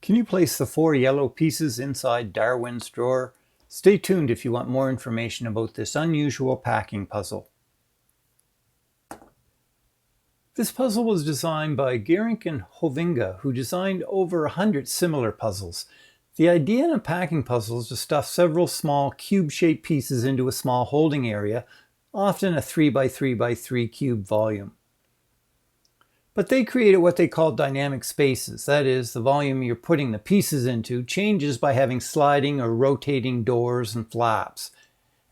Can you place the 4 yellow pieces inside Darwin's drawer? Stay tuned if you want more information about this unusual packing puzzle. This puzzle was designed by Geerinck and Hovinga, who designed over 100 similar puzzles. The idea in a packing puzzle is to stuff several small cube-shaped pieces into a small holding area, often a 3x3x3 cube volume. But they created what they call dynamic spaces. That is, the volume you're putting the pieces into changes by having sliding or rotating doors and flaps.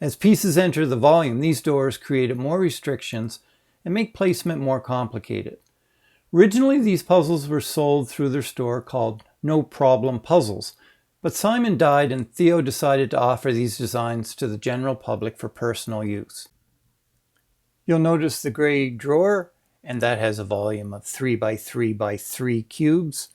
As pieces enter the volume, these doors create more restrictions and make placement more complicated. Originally, these puzzles were sold through their store called No Problem Puzzles, but Symen died and Theo decided to offer these designs to the general public for personal use. You'll notice the gray drawer, and that has a volume of 3x3x3 cubes.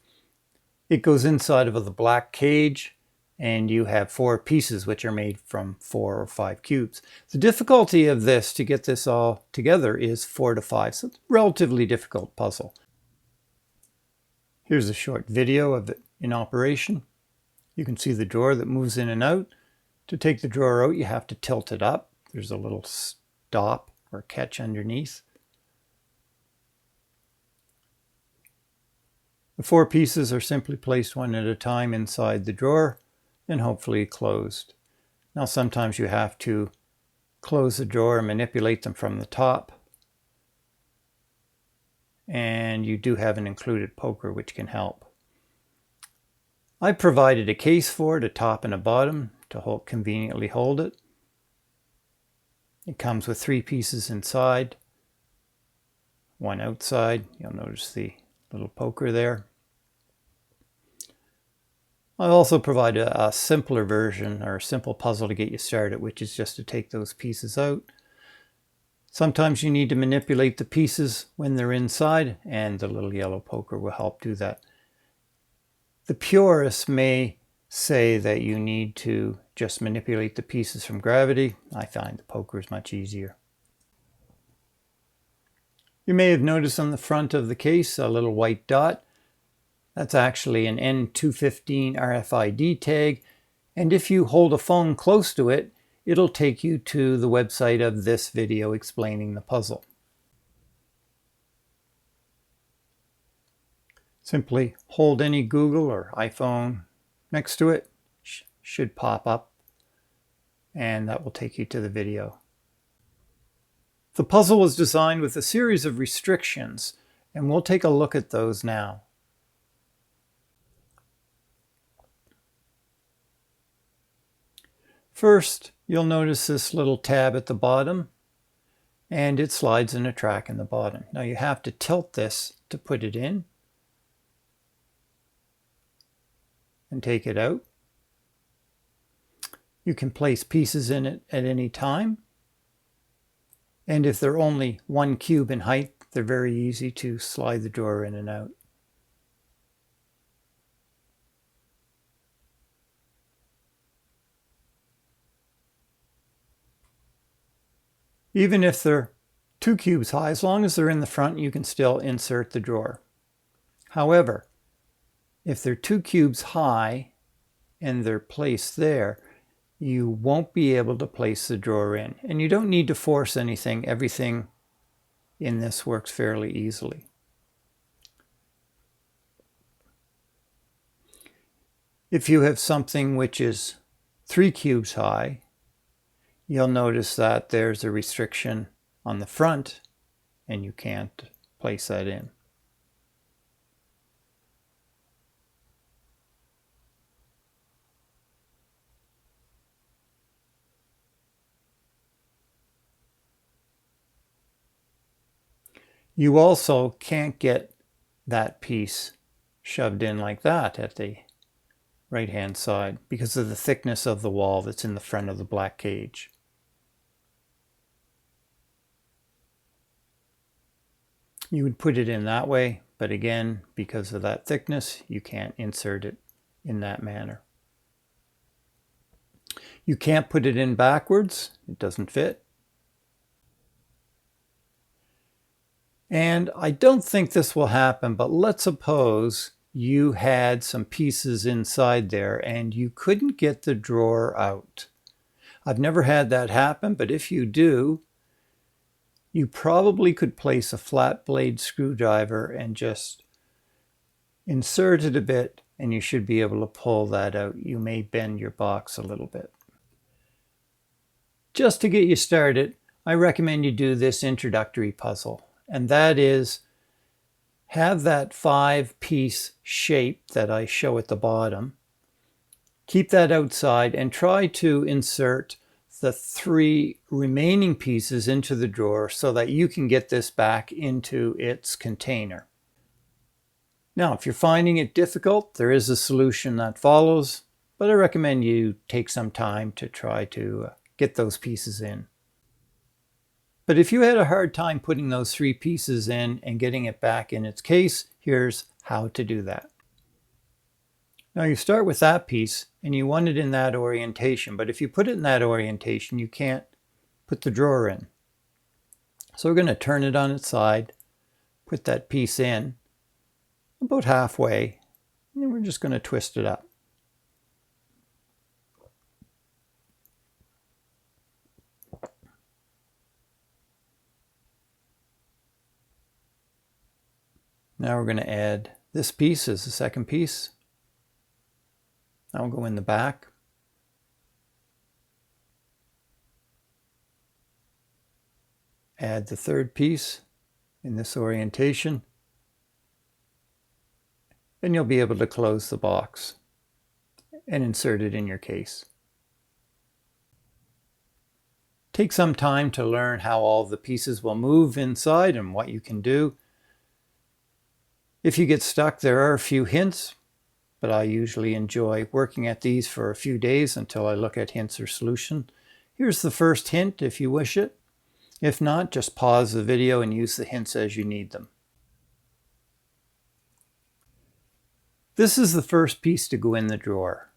It goes inside of the black cage, and you have 4 pieces which are made from 4 or 5 cubes. The difficulty of this, to get this all together, is 4 to 5, so it's a relatively difficult puzzle. Here's a short video of it in operation. You can see the drawer that moves in and out. To take the drawer out, you have to tilt it up. There's a little stop or catch underneath. The 4 pieces are simply placed one at a time inside the drawer and hopefully closed. Now sometimes you have to close the drawer and manipulate them from the top. And you do have an included poker which can help. I provided a case for it, a top and a bottom, to conveniently hold it. It comes with 3 pieces inside, 1 outside. You'll notice the little poker there. I also provide a simpler version, or a simple puzzle to get you started, which is just to take those pieces out. Sometimes you need to manipulate the pieces when they're inside, and the little yellow poker will help do that. The purists may say that you need to just manipulate the pieces from gravity. I find the poker is much easier. You may have noticed on the front of the case a little white dot. That's actually an N215 RFID tag, and if you hold a phone close to it, it'll take you to the website of this video explaining the puzzle. Simply hold any Google or iPhone next to it, should pop up, and that will take you to the video. The puzzle was designed with a series of restrictions, and we'll take a look at those now. First, you'll notice this little tab at the bottom, and it slides in a track in the bottom. Now you have to tilt this to put it in and take it out. You can place pieces in it at any time, and if they're only 1 cube in height, they're very easy to slide the drawer in and out. Even if they're 2 cubes high, as long as they're in the front, you can still insert the drawer. However, if they're 2 cubes high and they're placed there, you won't be able to place the drawer in. And you don't need to force anything. Everything in this works fairly easily. If you have something which is 3 cubes high, you'll notice that there's a restriction on the front and you can't place that in. You also can't get that piece shoved in like that at the right-hand side because of the thickness of the wall that's in the front of the black cage. You would put it in that way, but again, because of that thickness, you can't insert it in that manner. You can't put it in backwards, it doesn't fit. And I don't think this will happen, but let's suppose you had some pieces inside there and you couldn't get the drawer out. I've never had that happen, but if you do, you probably could place a flat blade screwdriver and just insert it a bit, and you should be able to pull that out. You may bend your box a little bit. Just to get you started, I recommend you do this introductory puzzle, and that is have that 5-piece shape that I show at the bottom. Keep that outside and try to insert the 3 remaining pieces into the drawer so that you can get this back into its container. Now, if you're finding it difficult, there is a solution that follows, but I recommend you take some time to try to get those pieces in. But if you had a hard time putting those 3 pieces in and getting it back in its case, here's how to do that. Now you start with that piece and you want it in that orientation, but if you put it in that orientation, you can't put the drawer in. So we're going to turn it on its side, put that piece in about halfway, and then we're just going to twist it up. Now we're going to add this piece as the second piece. That will go in the back. Add the third piece in this orientation. Then you'll be able to close the box and insert it in your case. Take some time to learn how all the pieces will move inside and what you can do. If you get stuck, there are a few hints, but I usually enjoy working at these for a few days until I look at hints or solution. Here's the first hint if you wish it. If not, just pause the video and use the hints as you need them. This is the first piece to go in the drawer.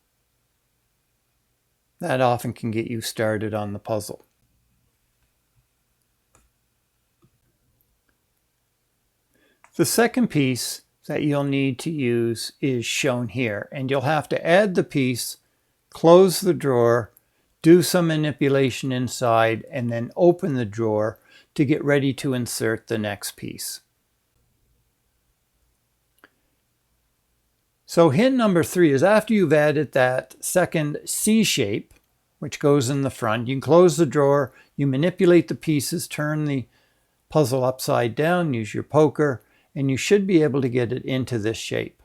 That often can get you started on the puzzle. The second piece that you'll need to use is shown here, and you'll have to add the piece, close the drawer, do some manipulation inside, and then open the drawer to get ready to insert the next piece. So hint number 3 is after you've added that second C shape, which goes in the front, you can close the drawer, you manipulate the pieces, turn the puzzle upside down, use your poker, and you should be able to get it into this shape.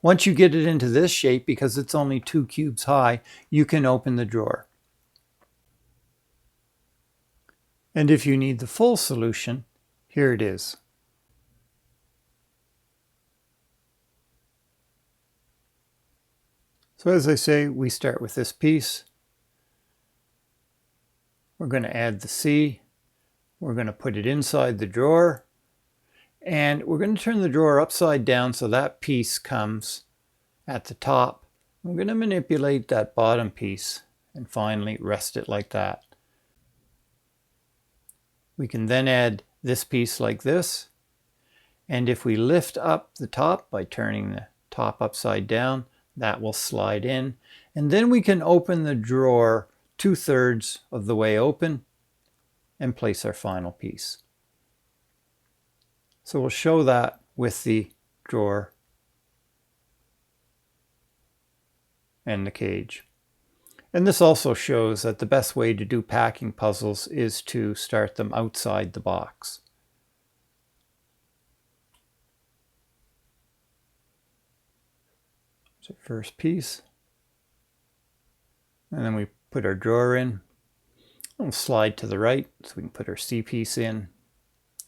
Once you get it into this shape, because it's only 2 cubes high, you can open the drawer. And if you need the full solution, here it is. So as I say, we start with this piece. We're going to add the C. We're going to put it inside the drawer. And we're going to turn the drawer upside down so that piece comes at the top. We're going to manipulate that bottom piece and finally rest it like that. We can then add this piece like this. And if we lift up the top by turning the top upside down, that will slide in. And then we can open the drawer 2/3 of the way open and place our final piece. So we'll show that with the drawer and the cage. And this also shows that the best way to do packing puzzles is to start them outside the box. So first piece. And then we put our drawer in. We'll slide to the right so we can put our C piece in.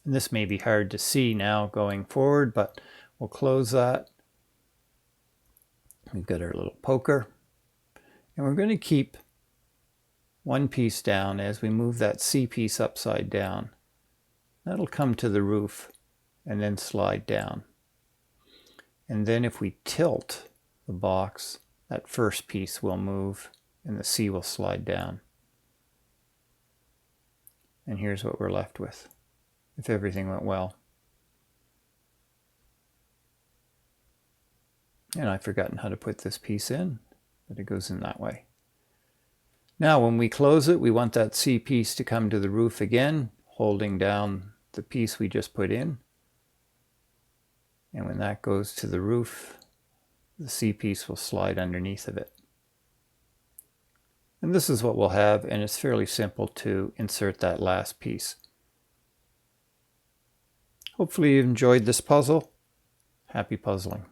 And this may be hard to see now going forward, but we'll close that. We've got our little poker. And we're going to keep one piece down as we move that C piece upside down. That'll come to the roof and then slide down. And then if we tilt the box, that first piece will move and the C will slide down. And here's what we're left with, if everything went well. And I've forgotten how to put this piece in, but it goes in that way. Now when we close it, we want that C piece to come to the roof again, holding down the piece we just put in. And when that goes to the roof, the C piece will slide underneath of it. And this is what we'll have, and it's fairly simple to insert that last piece. Hopefully you enjoyed this puzzle. Happy puzzling.